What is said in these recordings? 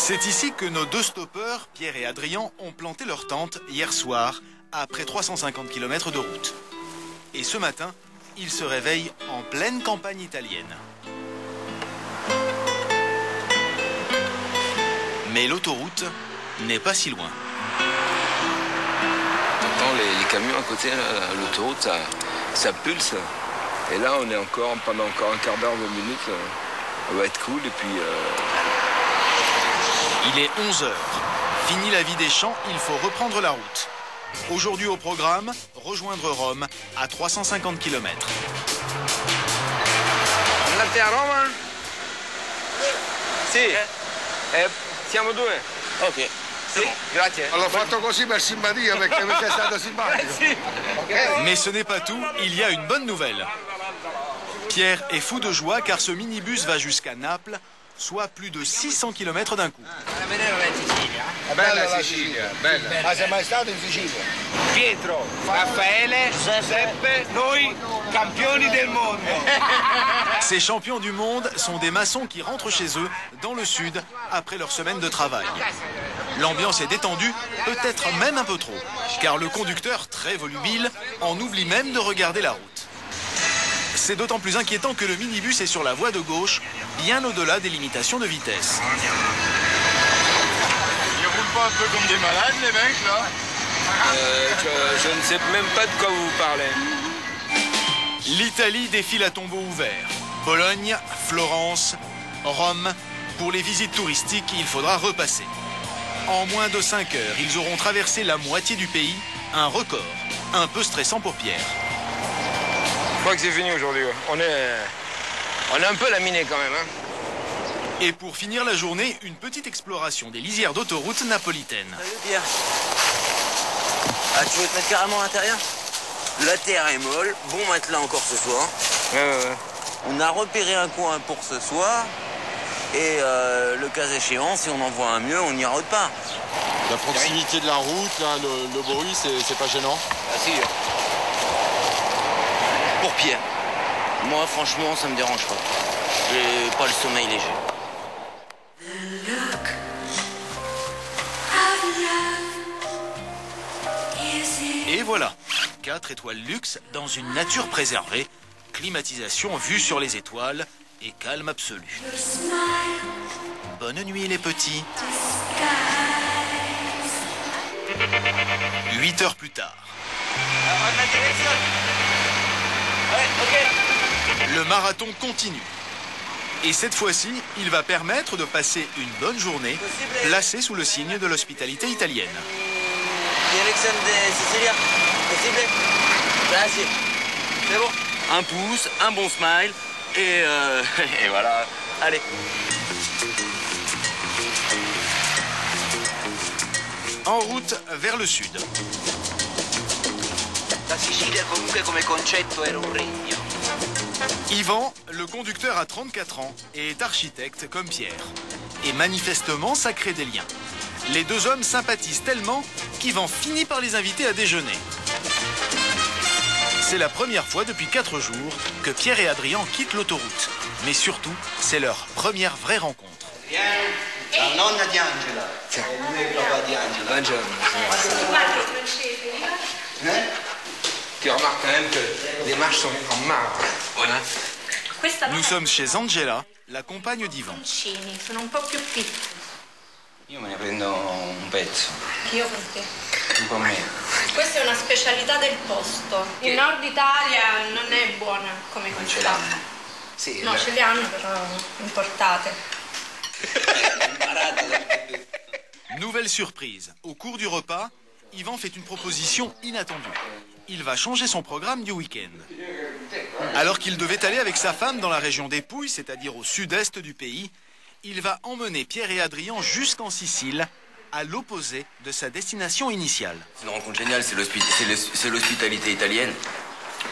C'est ici que nos deux stoppeurs, Pierre et Adrien, ont planté leur tente hier soir, après 350 km de route. Et ce matin, ils se réveillent en pleine campagne italienne. Mais l'autoroute n'est pas si loin. T'entends les camions à côté, l'autoroute, ça pulse. Et là, on est pendant encore un quart d'heure, 20 minutes. Ça va être cool. Et puis. Il est 11h. Fini la vie des champs, il faut reprendre la route. Aujourd'hui au programme, rejoindre Rome à 350 km. Andate a Roma? Sì. Siamo due. Ok. Sì, grazie. L'ho fatto così per simpatia perché mi sei stato simpatico. Mais ce n'est pas tout, il y a une bonne nouvelle. Pierre est fou de joie car ce minibus va jusqu'à Naples, soit plus de 600 km d'un coup. Bella la Sicilia, bella. Ma sei mai stato in Sicilia? Pietro, Raffaele, Giuseppe, noi campioni del mondo. Ces champions du monde sont des maçons qui rentrent chez eux, dans le sud, après leur semaine de travail. L'ambiance est détendue, peut-être même un peu trop, car le conducteur, très volubile, en oublie même de regarder la route. C'est d'autant plus inquiétant que le minibus est sur la voie de gauche, bien au-delà des limitations de vitesse. Ils roulent pas un peu comme des malades, les mecs, là? Je ne sais même pas de quoi vous parlez. L'Italie défile à tombeau ouvert. Bologne, Florence, Rome. Pour les visites touristiques, il faudra repasser. En moins de 5 heures, ils auront traversé la moitié du pays, un record. Un peu stressant pour Pierre. Je crois que c'est fini aujourd'hui. On est un peu laminé quand même. Hein. Et pour finir la journée, une petite exploration des lisières d'autoroute napolitaine. Salut Pierre. Ah, tu veux te mettre carrément à l'intérieur? La terre est molle, bon matelas encore ce soir. Ouais. On a repéré un coin pour ce soir. Et le cas échéant, si on en voit un mieux, on y repart. La proximité de la route, là, le bruit, c'est pas gênant? Ah si. Pour Pierre. Moi, franchement, ça me dérange pas. J'ai pas le sommeil léger. Et voilà, 4 étoiles luxe dans une nature préservée, climatisation vue sur les étoiles et calme absolu. Bonne nuit les petits. 8 heures plus tard. Le marathon continue. Et cette fois-ci, il va permettre de passer une bonne journée, placée sous le signe de l'hospitalité italienne. Direction de Sicilia. Possible? Grazie. C'est bon. Un pouce, un bon smile et voilà. Allez. En route vers le sud. La Sicilia comunque come concetto era un regno. Yvan, le conducteur, a 34 ans et est architecte comme Pierre. Et manifestement, ça crée des liens. Les deux hommes sympathisent tellement qu'Yvan finit par les inviter à déjeuner. C'est la première fois depuis 4 jours que Pierre et Adrien quittent l'autoroute. Mais surtout, c'est leur première vraie rencontre. La nonna di Angela. Lui è il papà di Angela. Buongiorno. Tu remarques quand même que les marches sont en marbre. Voilà. Nous sommes chez Angela, la compagne d'Yvan. Sono un po' più piccoli. Io me ne prendo un pezzo. Io con te. Tu con me. Questa è una specialità del posto. In Nord Italia non è buona come questa. Sì. No, ce le hanno però importate. Nouvelle surprise. Au cours du repas, Yvan fait une proposition inattendue. Il va changer son programme du week-end. Alors qu'il devait aller avec sa femme dans la région des Pouilles, c'est-à-dire au sud-est du pays, il va emmener Pierre et Adrien jusqu'en Sicile, à l'opposé de sa destination initiale. C'est une rencontre géniale, c'est l'hospitalité italienne.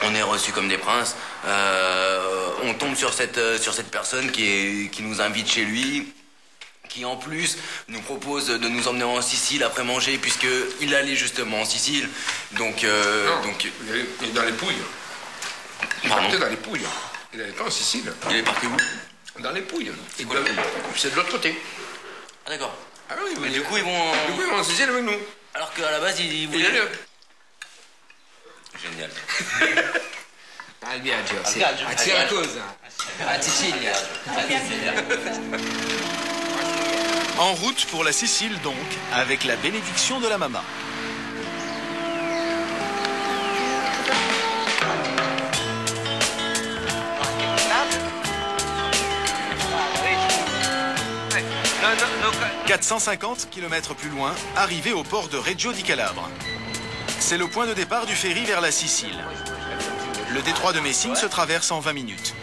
On est reçus comme des princes. On tombe sur cette personne qui nous invite chez lui, qui en plus nous propose de nous emmener en Sicile après manger, puisqu'il allait justement en Sicile. Donc, Il est dans les Pouilles. Il Pardon? partait dans les Pouilles. Il n'allait pas en Sicile. Il est parti où? Dans les Pouilles. C'est de l'autre côté. Ah d'accord. Ah oui, mais Du coup, ils vont... Du coup, ils vont en Sicile avec nous. Alors qu'à la base, ils voulaient... Génial. Al viaggio, sì. viaggio. A Siracusa, a Sicilia. En route pour la Sicile donc, avec la bénédiction de la Mama. No, 450 km plus loin, arrivé au port de Reggio di Calabre. C'est le point de départ du ferry vers la Sicile. Le détroit de Messine se traverse en 20 minutes.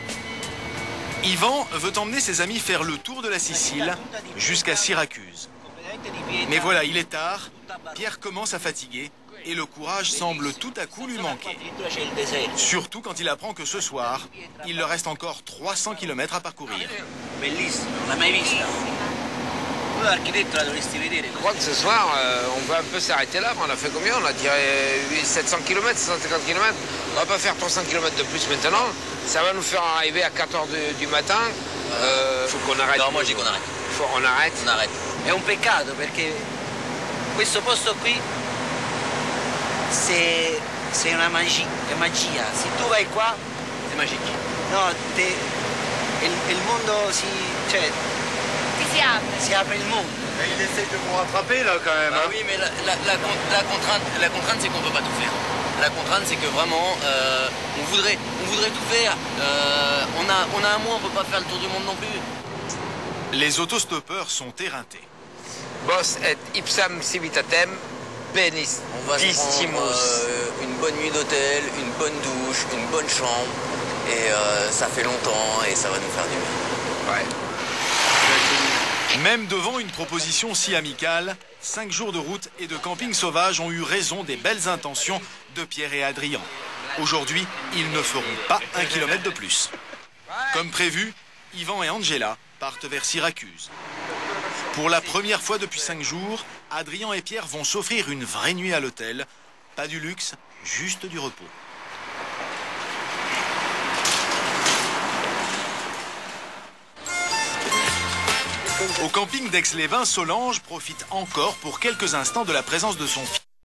Ivan veut emmener ses amis faire le tour de la Sicile jusqu'à Syracuse. Mais voilà, il est tard, Pierre commence à fatiguer et le courage semble tout à coup lui manquer. Surtout quand il apprend que ce soir, il leur reste encore 300 km à parcourir. Bellissimo, non l'hai mai vista? Tu l'architetto la dovresti vedere. Je crois que ce soir, on va un peu s'arrêter là. On a fait combien? On a tiré 700 km, 750 km. On va pas faire 300 km de plus maintenant. Ça va nous faire arriver à 4 h du matin. Faut qu'on arrête. Non, moi je dis qu'on arrête. On arrête. On arrête. È un peccato perché questo posto qui c'est una magia, è magia. Se tu vai qua, C'est magique. no, il mondo cioè, si apre il mondo. Il essaye de vous rattraper là quand même. Ah oui, mais la contrainte c'est qu'on peut pas tout faire. La contrainte c'est que vraiment, on voudrait tout faire. On a un mois, on peut pas faire le tour du monde non plus. Les autostoppeurs sont éreintés. Bos et ipsam civitatem On va se prendre benissimus. une bonne nuit d'hôtel, une bonne douche, une bonne chambre. Et ça fait longtemps et ça va nous faire du bien. Ouais. Même devant une proposition si amicale, 5 jours de route et de camping sauvage ont eu raison des belles intentions de Pierre et Adrien. Aujourd'hui, ils ne feront pas 1 kilomètre de plus. Comme prévu, Ivan et Angela partent vers Syracuse. Pour la première fois depuis 5 jours, Adrien et Pierre vont s'offrir une vraie nuit à l'hôtel. Pas du luxe, juste du repos. Au camping d'Aix-les-Bains, Solange profite encore pour quelques instants de la présence de son fils.